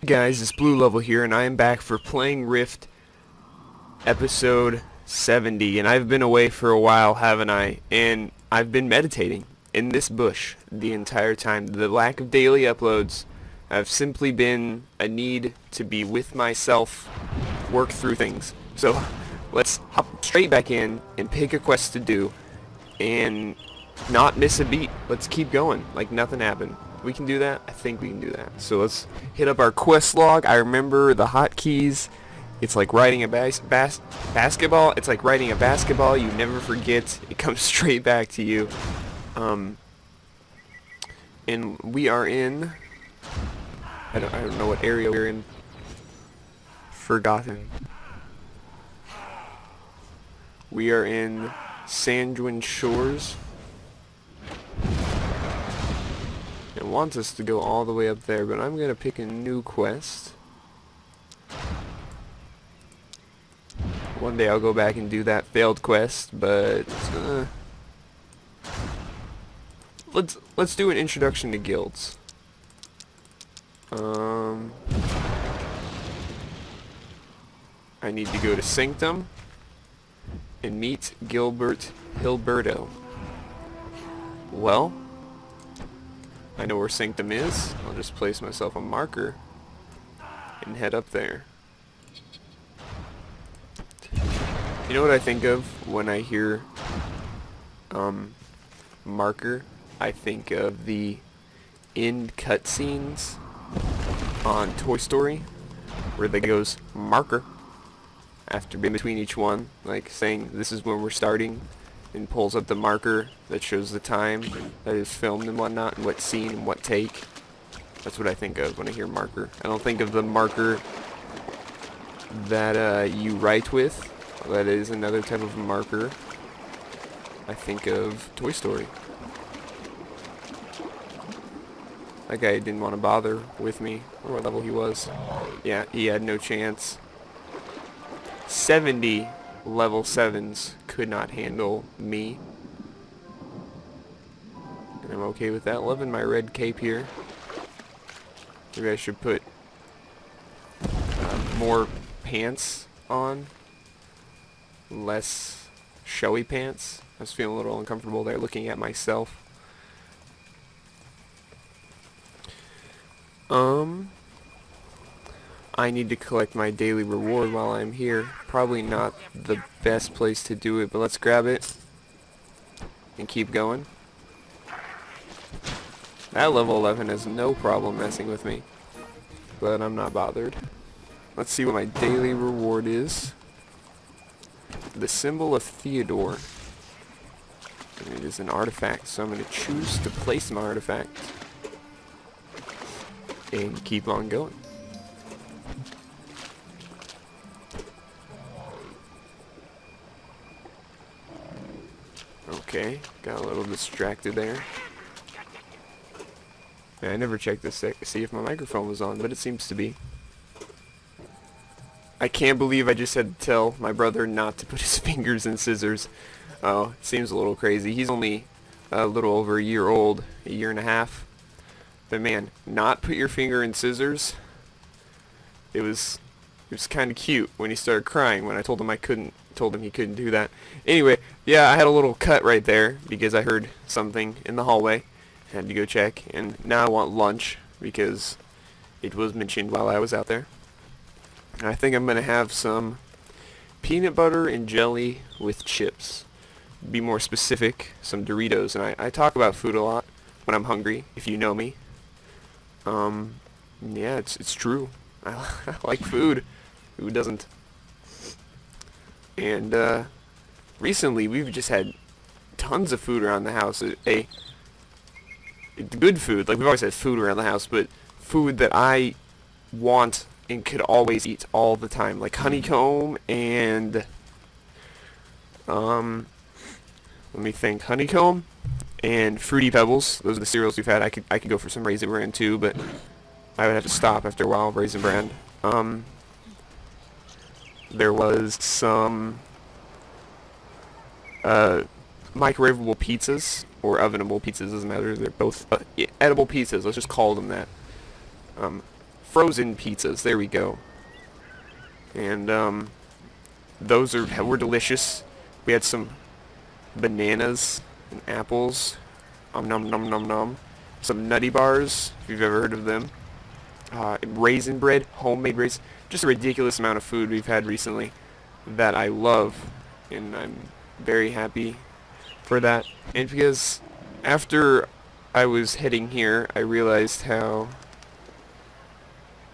Guys, it's Blue Level here, and I am back for playing Rift episode 70, and I've been away for a while, haven't I? And I've been meditating in this bush the entire time. The lack of daily uploads have simply been a need to be with myself, work through things. So let's hop straight back in and pick a quest to do and not miss a beat. Let's keep going like nothing happened. We can do that? I think we can do that. So let's hit up our quest log. I remember the hotkeys. It's like riding a basketball. It's like riding a basketball. You never forget. It comes straight back to you. And we are in... I don't know what area we're in. Forgotten. We are in Sandwin Shores. It wants us to go all the way up there, but I'm gonna pick a new quest. One day I'll go back and do that failed quest, but let's do an introduction to guilds. I need to go to Sanctum and meet Gilbert Hilberto. Well, I know where Sanctum is. I'll just place myself a marker and head up there. You know what I think of when I hear marker? I think of the end cutscenes on Toy Story where they goes marker after in between each one, like saying this is when we're starting, and pulls up the marker that shows the time that is filmed and whatnot, and what scene and what take. That's what I think of when I hear marker. I don't think of the marker that you write with. That is another type of marker. I think of Toy Story. That guy didn't want to bother with me, or what level he was. Yeah, he had no chance. 70 level 7s could not handle me. And I'm okay with that. Loving my red cape here. Maybe I should put more pants on. Less showy pants. I was feeling a little uncomfortable there looking at myself. I need to collect my daily reward while I'm here. Probably not the best place to do it, but let's grab it and keep going. That level 11 has no problem messing with me, but I'm not bothered. Let's see what my daily reward is. The symbol of Theodore. And it is an artifact, so I'm going to choose to place my artifact and keep on going. Okay, got a little distracted there. Yeah, I never checked to see if my microphone was on, but it seems to be. I can't believe I just had to tell my brother not to put his fingers in scissors. Oh, it seems a little crazy. He's only a little over a year old, a year and a half. But man, not put your finger in scissors. It was kind of cute when he started crying when I told him he couldn't do that. Anyway, yeah, I had a little cut right there because I heard something in the hallway. Had to go check, and now I want lunch because it was mentioned while I was out there. I think I'm going to have some peanut butter and jelly with chips. Be more specific, some Doritos. And I talk about food a lot when I'm hungry, if you know me. Yeah, it's true. I like food. Who doesn't? And recently we've just had tons of food around the house. Good food. Like, we've always had food around the house, but food that I want and could always eat all the time, like honeycomb and let me think, honeycomb and Fruity Pebbles. Those are the cereals we've had. I could go for some Raisin Bran too, but I would have to stop after a while. Raisin Bran. There was some microwavable pizzas or ovenable pizzas, doesn't matter. They're both edible pizzas. Let's just call them that. frozen pizzas. There we go. And those were delicious. We had some bananas and apples. Nom nom nom nom. Some nutty bars, if you've ever heard of them. Raisin bread, homemade raisin. Just a ridiculous amount of food we've had recently that I love, and I'm very happy for that. And because after I was heading here, I realized how...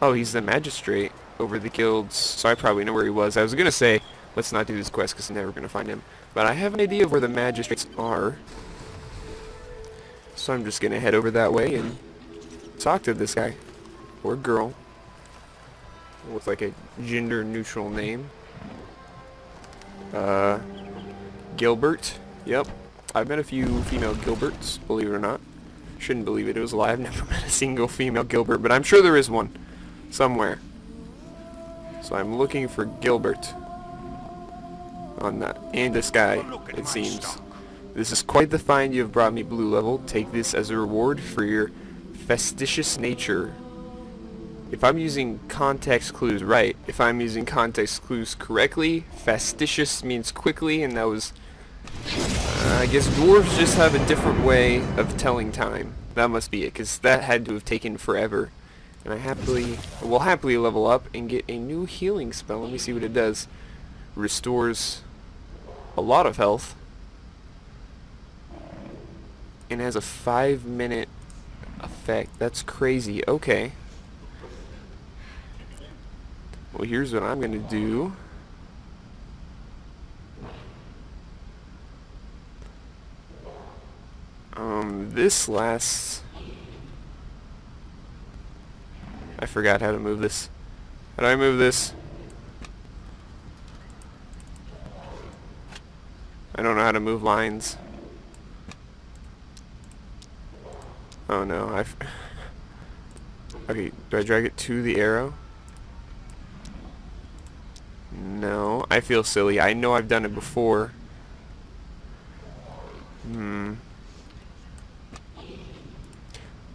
Oh, he's the magistrate over the guilds, so I probably know where he was. I was going to say, let's not do this quest because I'm never going to find him. But I have an idea of where the magistrates are. So I'm just going to head over that way and talk to this guy. Or girl. With like a gender-neutral name. Gilbert. Yep. I've met a few female Gilberts, believe it or not. Shouldn't believe it. It was a lie. I've never met a single female Gilbert, but I'm sure there is one. Somewhere. So I'm looking for Gilbert. On that. And this guy, it seems. This is quite the find you have brought me, Blue Level. Take this as a reward for your fastidious nature. If I'm using context clues right, if I'm using context clues correctly, fastidious means quickly, and that was... I guess dwarves just have a different way of telling time. That must be it, because that had to have taken forever. And I will happily level up and get a new healing spell. Let me see what it does. Restores a lot of health. And has a 5-minute effect. That's crazy. Okay. Well, here's what I'm going to do. This lasts... I forgot how to move this. How do I move this? I don't know how to move lines. Oh no, okay, do I drag it to the arrow? No, I feel silly. I know I've done it before.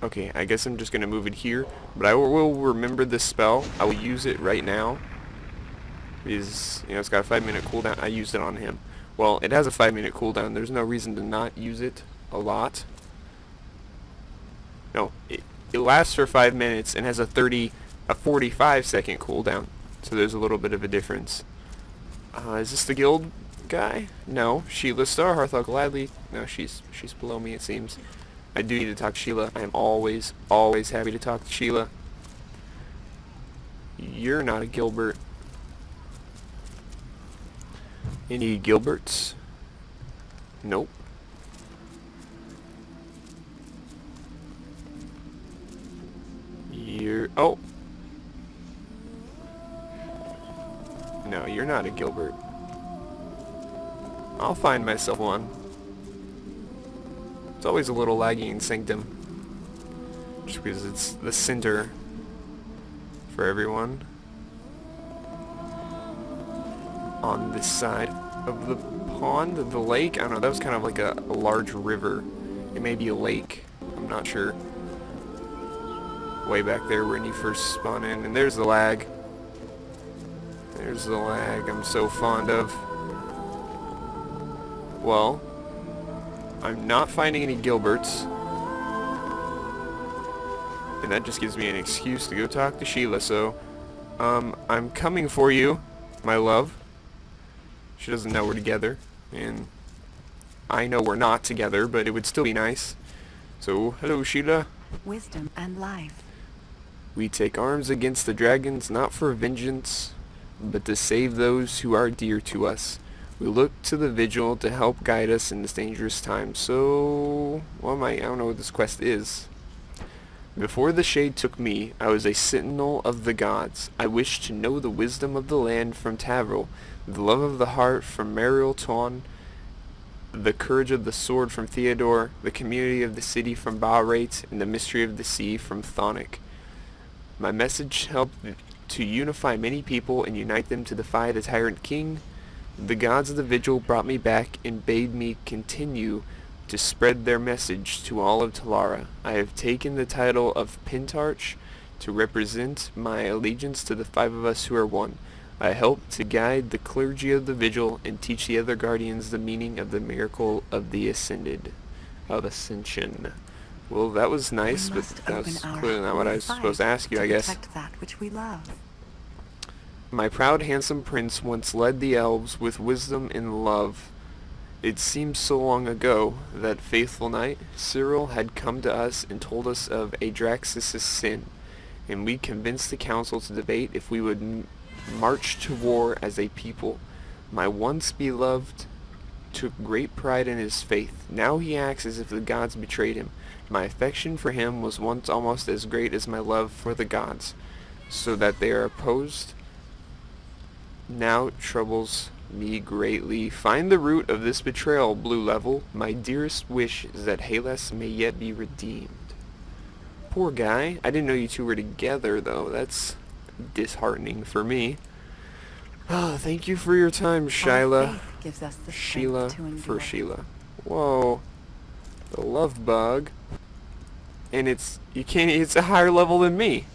Okay, I guess I'm just gonna move it here, but I will remember this spell. I will use it right now. It's got a 5-minute cooldown. I used it on him. Well, it has a 5-minute cooldown. There's no reason to not use it a lot. No, it lasts for 5 minutes and has a 45-second cooldown. So there's a little bit of a difference. Is this the guild guy? No. Sheila Starhearth, I'll gladly... No, she's below me, it seems. I do need to talk to Sheila. I am always happy to talk to Sheila. You're not a Gilbert. Any Gilberts? Nope. Oh! No, you're not a Gilbert. I'll find myself one. It's always a little laggy in Sanctum. Just because it's the center for everyone. On this side of the pond, the lake, I don't know, that was kind of like a large river. It may be a lake, I'm not sure. Way back there when you first spawn in, and there's the lag. There's the lag I'm so fond of. Well, I'm not finding any Gilberts. And that just gives me an excuse to go talk to Sheila, so I'm coming for you, my love. She doesn't know we're together, and I know we're not together, but it would still be nice. So, hello Sheila. Wisdom and life. We take arms against the dragons, not for vengeance, but to save those who are dear to us. We look to the vigil to help guide us in this dangerous time. So, I don't know what this quest is. Before the shade took me, I was a sentinel of the gods. I wished to know the wisdom of the land from Tavril, the love of the heart from Mariel Ton, the courage of the sword from Theodore, the community of the city from Bahrate, and the mystery of the sea from Thonic. My message helped to unify many people and unite them to defy the tyrant king. The gods of the vigil brought me back and bade me continue to spread their message to all of Talara. I have taken the title of Pentarch to represent my allegiance to the five of us who are one. I help to guide the clergy of the vigil and teach the other guardians the meaning of the miracle of the ascension. Well, that was nice, but that was clearly not what I was supposed to ask you, I guess. Protect that which we love. My proud, handsome prince once led the elves with wisdom and love. It seems so long ago, that faithful night, Cyril had come to us and told us of Adraxis' sin, and we convinced the council to debate if we would march to war as a people. My once beloved took great pride in his faith. Now he acts as if the gods betrayed him. My affection for him was once almost as great as my love for the gods, so that they are opposed now troubles me greatly. Find the root of this betrayal, Blue Level. My dearest wish is that Halas may yet be redeemed. Poor guy. I didn't know you two were together, though. That's disheartening for me. Oh, thank you for your time, Shyla. Gives us the Sheila strength to endure. for Sheila. Whoa. The love bug. And it's a higher level than me.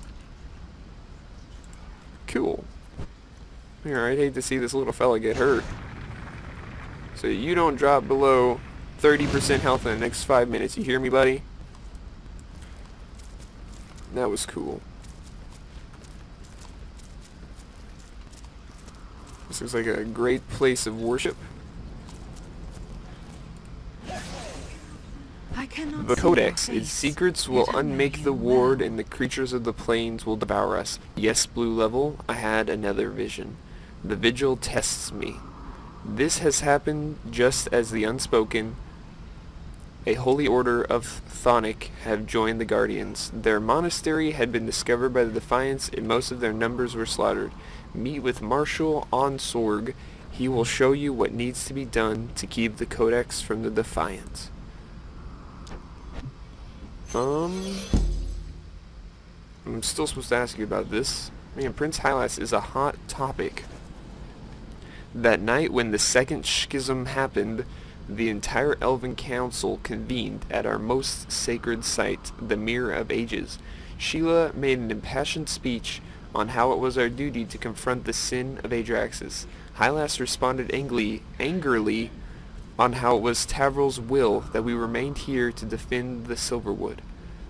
Cool. Alright, hate to see this little fella get hurt. So you don't drop below 30% health in the next 5 minutes. You hear me, buddy? That was cool. This looks like a great place of worship. I cannot The see Codex. your Its face, secrets yet will I know unmake you the ward, well. and the creatures of the plains will devour us. Yes, Blue Level, I had another vision. The vigil tests me. This has happened just as the unspoken, a holy order of Thonic, have joined the Guardians. Their monastery had been discovered by the Defiants, and most of their numbers were slaughtered. Meet with Marshal Onsorg. He will show you what needs to be done to keep the Codex from the Defiants. I'm still supposed to ask you about this. Man, Prince Hylas is a hot topic. That night when the second schism happened, the entire Elven Council convened at our most sacred site, the Mirror of Ages. Sheila made an impassioned speech on how it was our duty to confront the sin of Adraxis. Hylas responded angrily on how it was Tavril's will that we remained here to defend the Silverwood.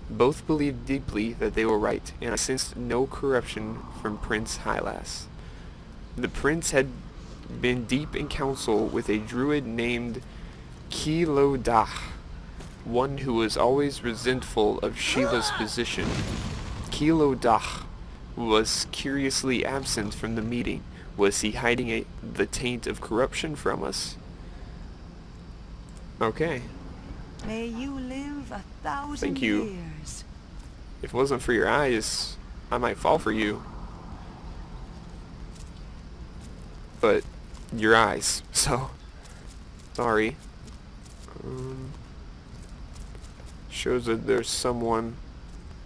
Both believed deeply that they were right, and I sensed no corruption from Prince Hylas. The prince had been deep in council with a druid named Kilodah, one who was always resentful of Sheila's position. Kilodah was curiously absent from the meeting. Was he hiding the taint of corruption from us? Okay. May you live 1,000 Thank you. years. If it wasn't for your eyes, I might fall for you. But your eyes, so sorry. Shows that there's someone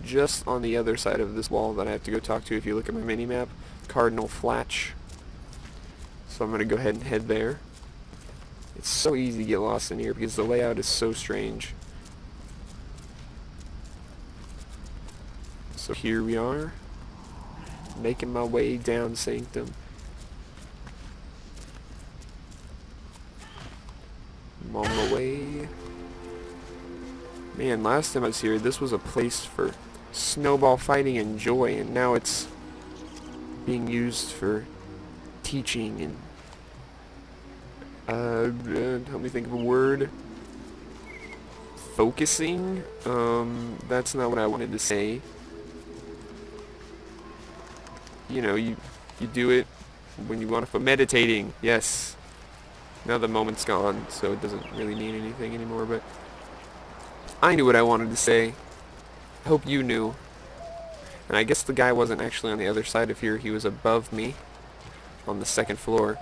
just on the other side of this wall that I have to go talk to. If you look at my mini-map, Cardinal Flatch. So I'm gonna go ahead and head there. It's so easy to get lost in here because the layout is so strange. So here we are, making my way down Sanctum. I'm on my way. Man, last time I was here, this was a place for snowball fighting and joy, and now it's being used for teaching and help me think of a word. Focusing? That's not what I wanted to say. You know, you do it when you want to. Meditating, yes. Now the moment's gone, so it doesn't really mean anything anymore, but I knew what I wanted to say. I hope you knew. And I guess the guy wasn't actually on the other side of here, he was above me on the second floor.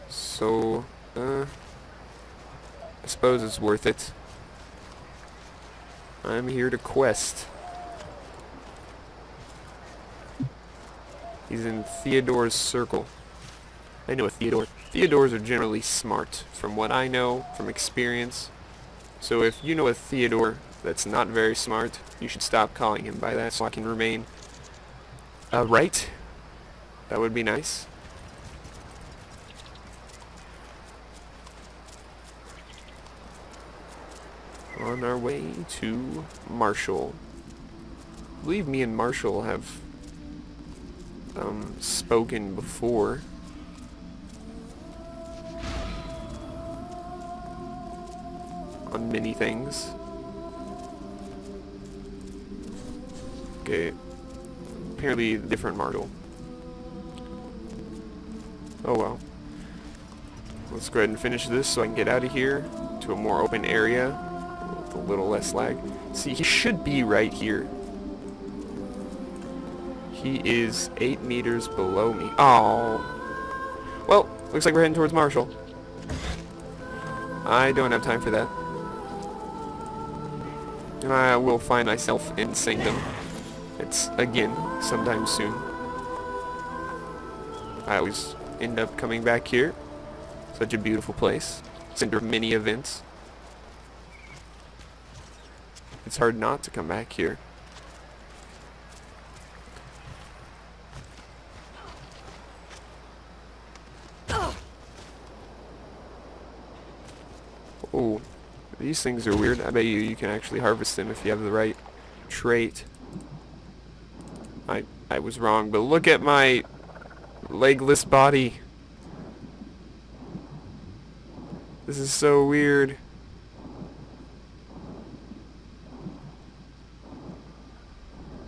So, I suppose it's worth it. I'm here to quest. He's in Theodore's circle. I know a Theodore. Theodores are generally smart, from what I know, from experience. So if you know a Theodore that's not very smart, you should stop calling him by that so I can remain right. That would be nice. On our way to Marshall. I believe me and Marshall have spoken before. On many things. Okay. Apparently different Marshall. Oh well. Let's go ahead and finish this so I can get out of here to a more open area with a little less lag. See, he should be right here. He is 8 meters below me. Oh. Well, looks like we're heading towards Marshall. I don't have time for that. I will find myself in Sanctum. It's, again, sometime soon. I always end up coming back here. Such a beautiful place. Center of many events. It's hard not to come back here. Oh, these things are weird. I bet you can actually harvest them if you have the right trait. I was wrong, but look at my legless body. This is so weird.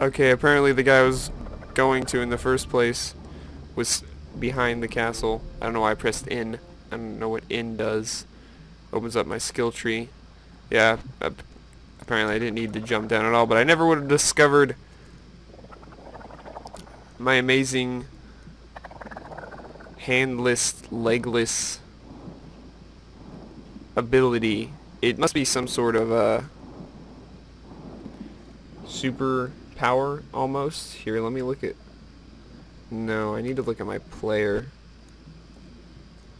Okay, apparently the guy I was going to in the first place was behind the castle. I don't know why I pressed N. I don't know what N does. Opens up my skill tree. Yeah, apparently I didn't need to jump down at all, but I never would have discovered my amazing handless, legless ability. It must be some sort of super power almost. Here, let me look at... No, I need to look at my player.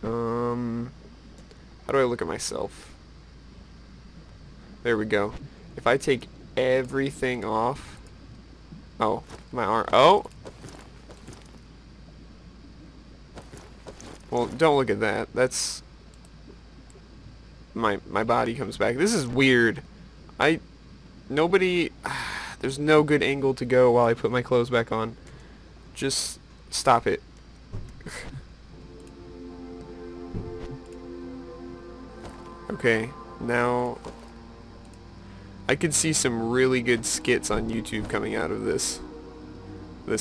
How do I look at myself? There we go. If I take everything off... Oh, my arm... Oh! Well, don't look at that. That's... My body comes back. This is weird. Nobody... There's no good angle to go while I put my clothes back on. Just stop it. Okay, now I could see some really good skits on YouTube coming out of this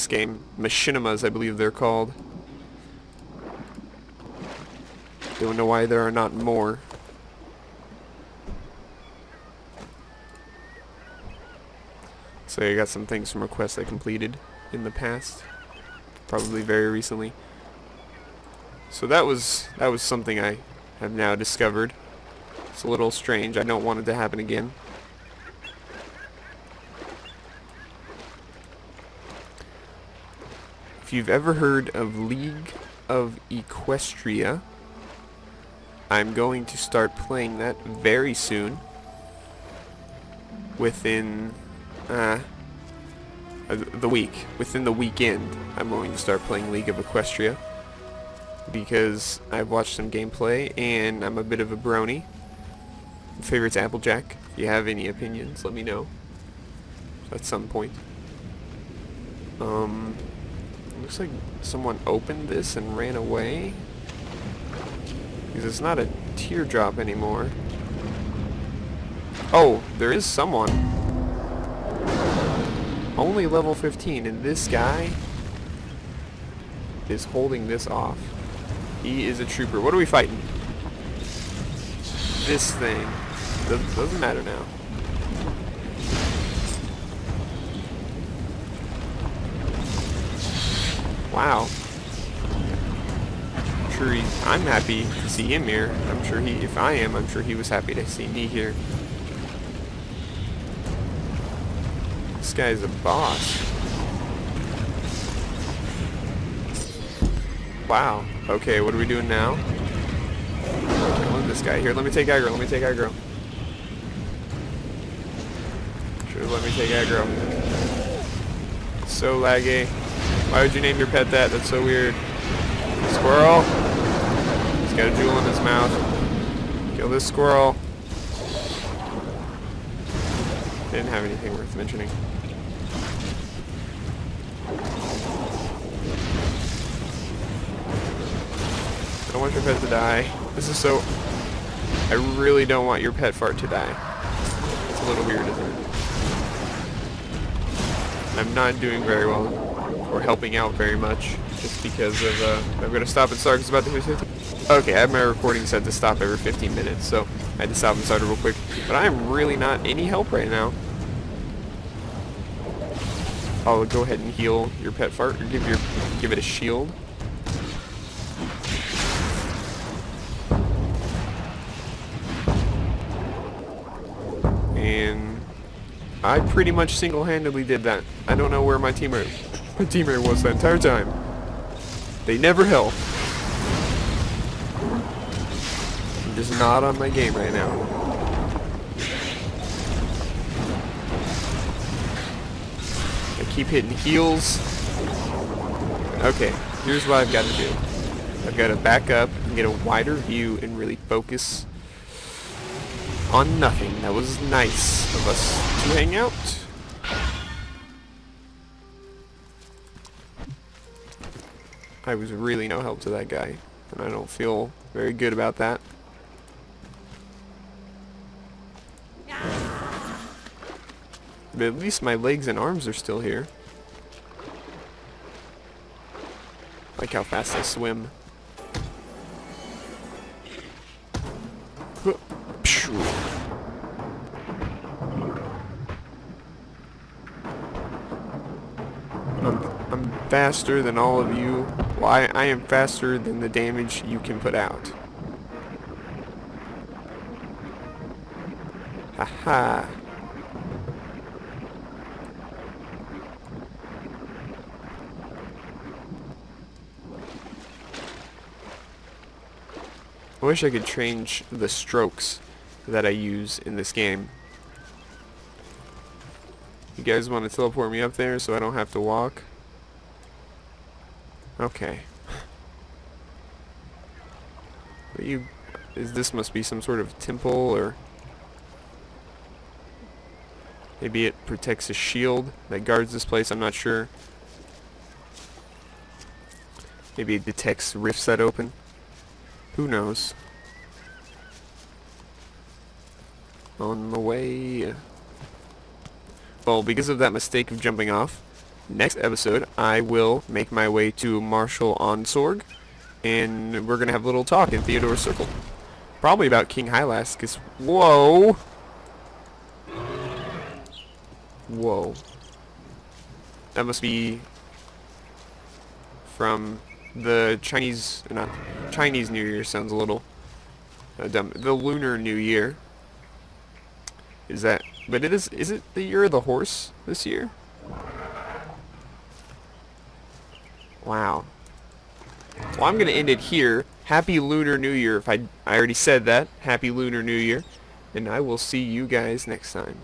game. Machinimas, I believe they're called. Don't know why there are not more. So I got some things from a quest I completed in the past, probably very recently. So that was something I have now discovered. It's a little strange. I don't want it to happen again. If you've ever heard of League of Equestria, I'm going to start playing that very soon. Within the week. Within the weekend, I'm going to start playing League of Equestria. Because I've watched some gameplay and I'm a bit of a brony. My favorite's Applejack. If you have any opinions, let me know. At some point. Looks like someone opened this and ran away. Because it's not a teardrop anymore. Oh, there is someone. Only level 15, and this guy is holding this off. He is a trooper. What are we fighting? This thing. Doesn't matter now. Wow. I'm happy to see him here. I'm sure I'm sure he was happy to see me here. This guy's a boss. Wow. Okay, what are we doing now? Killing this guy. Here, let me take aggro. Sure, let me take aggro. So laggy. Why would you name your pet that? That's so weird. Squirrel. He's got a jewel in his mouth. Kill this squirrel. Didn't have anything worth mentioning. I don't want your pet to die. This is so... I really don't want your pet fart to die. It's a little weird, isn't it? I'm not doing very well, or helping out very much, just because of, I'm gonna stop and start because it's about to hit 15. Okay, I have my recording set to stop every 15 minutes, so I had to stop and start it real quick. But I am really not any help right now. I'll go ahead and heal your pet fart, or give it a shield. And I pretty much single-handedly did that. I don't know where my teammate was the entire time. They never help. I'm just not on my game right now. I keep hitting heals. Okay, here's what I've got to do. I've got to back up and get a wider view and really focus on nothing. That was nice of us to hang out. I was really no help to that guy, and I don't feel very good about that. But at least my legs and arms are still here. I like how fast I swim. I'm faster than all of you. Well, I am faster than the damage you can put out. Haha. I wish I could change the strokes that I use in this game. You guys want to teleport me up there so I don't have to walk? Okay. This must be some sort of temple, or maybe it protects a shield that guards this place, I'm not sure. Maybe it detects rifts that open. Who knows? On the way. Well, because of that mistake of jumping off, next episode I will make my way to Marshal Onsorg, and we're gonna have a little talk in Theodore's Circle. Probably about King Hylas, because whoa! Whoa. That must be from the Chinese, not Chinese New Year, sounds a little dumb. The Lunar New Year. Is that, but is it the year of the horse this year? Wow. Well, I'm gonna end it here. Happy Lunar New Year. If I already said that. Happy Lunar New Year. And I will see you guys next time.